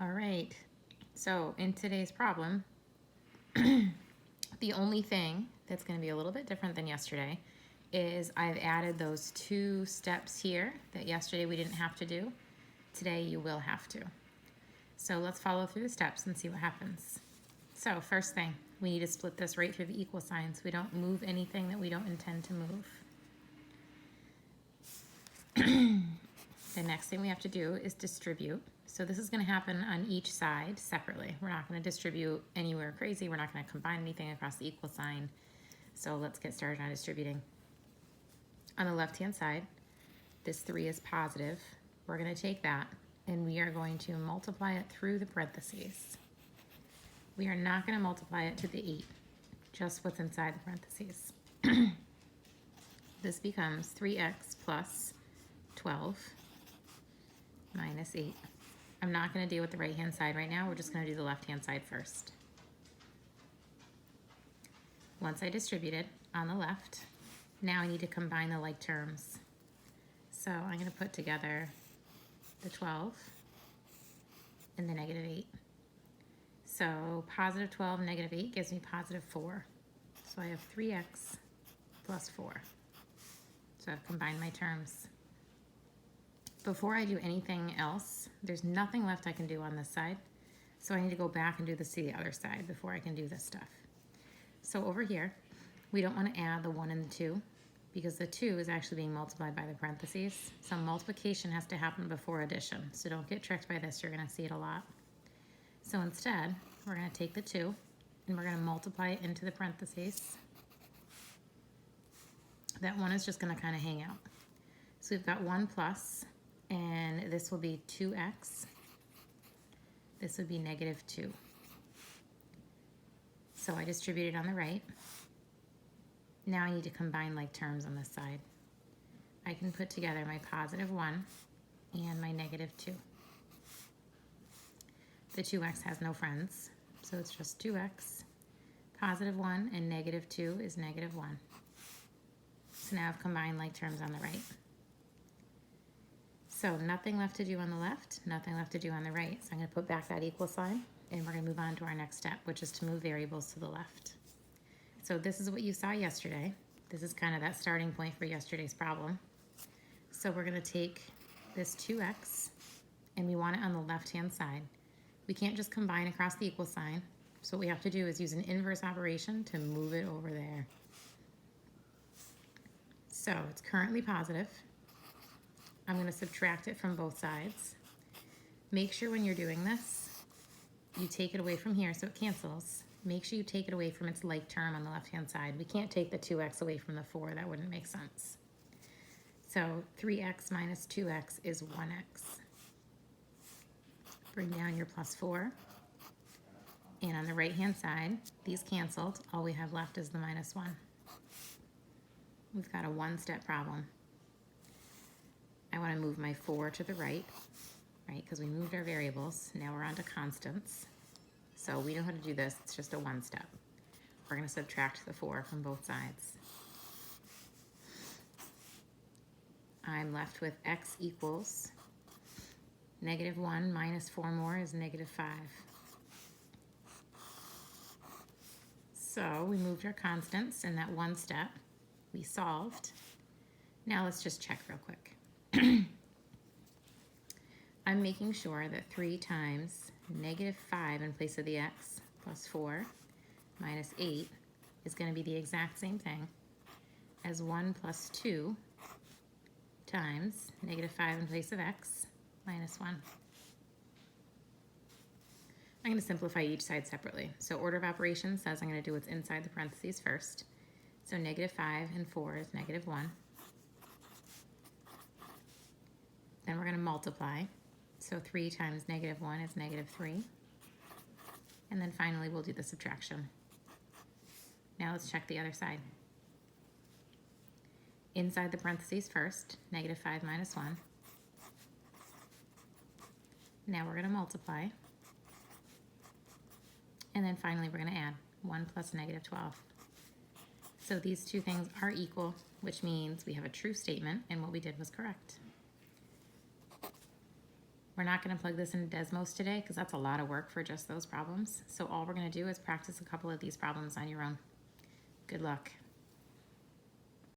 All right, so in today's problem, the only thing that's going to be a little bit different than yesterday is I've added those 2 steps here that yesterday we didn't have to do. Today you will have to. So let's follow through the steps and see what happens. So first thing, we need to split this right through the equal signs. We don't move anything that we don't intend to move. The next thing we have to do is distribute. So this is going to happen on each side separately. We're not going to distribute anywhere crazy. We're not going to combine anything across the equal sign. So let's get started on distributing. On the left-hand side, this 3 is positive. We're going to take that and we are going to multiply it through the parentheses. We are not going to multiply it to the 8, just what's inside the parentheses. This becomes 3x plus 12 minus 8. I'm not going to deal with the right-hand side right now. We're just going to do the left-hand side first. Once I distribute it on the left, now I need to combine the like terms. So I'm going to put together the 12 and the negative 8. So positive 12, negative 8 gives me positive 4. So I have 3x plus 4. So I've combined my terms. Before I do anything else, there's nothing left I can do on this side. So I need to go back and do this to the other side before I can do this stuff. So over here, we don't want to add the 1 and the 2 because the 2 is actually being multiplied by the parentheses. So multiplication has to happen before addition. So don't get tricked by this. You're going to see it a lot. So instead, we're going to take the 2 and we're going to multiply it into the parentheses. That 1 is just going to kind of hang out. So we've got 1 plus, and this will be 2x. This would be negative 2. So I distributed on the right. Now I need to combine like terms on this side. I can put together my positive 1 and my negative 2. The 2x has no friends, so it's just 2x. Positive 1 and negative 2 is negative 1. So now I've combined like terms on the right. So nothing left to do on the left, nothing left to do on the right. So I'm going to put back that equal sign, and we're going to move on to our next step, which is to move variables to the left. So this is what you saw yesterday. This is kind of that starting point for yesterday's problem. So we're going to take this 2x, and we want it on the left-hand side. We can't just combine across the equal sign. So what we have to do is use an inverse operation to move it over there. So it's currently positive. I'm going to subtract it from both sides. Make sure when you're doing this, you take it away from here so it cancels. Make sure you take it away from its like term on the left-hand side. We can't take the 2x away from the 4. That wouldn't make sense. So 3x minus 2x is 1x. Bring down your plus 4. And on the right-hand side, these canceled. All we have left is the minus 1. We've got a one-step problem. I want to move my 4 to the right, because we moved our variables. Now we're on to constants. So we know how to do this. It's just a one-step. We're going to subtract the 4 from both sides. I'm left with x equals negative 1 minus 4 more is negative 5. So we moved our constants in that one step. We solved. Now let's just check real quick. I'm making sure that 3 times negative 5 in place of the x plus 4 minus 8 is going to be the exact same thing as 1 plus 2 times negative 5 in place of x minus 1. I'm going to simplify each side separately. So order of operations says I'm going to do what's inside the parentheses first. So negative 5 and 4 is negative 1. Then we're going to multiply. So 3 times negative 1 is negative 3. And then finally we'll do the subtraction. Now let's check the other side. Inside the parentheses first, negative 5 minus 1. Now we're going to multiply. And then finally we're going to add 1 plus negative 12. So these two things are equal, which means we have a true statement and what we did was correct. We're not going to plug this into Desmos today because that's a lot of work for just those problems. So all we're going to do is practice a couple of these problems on your own. Good luck.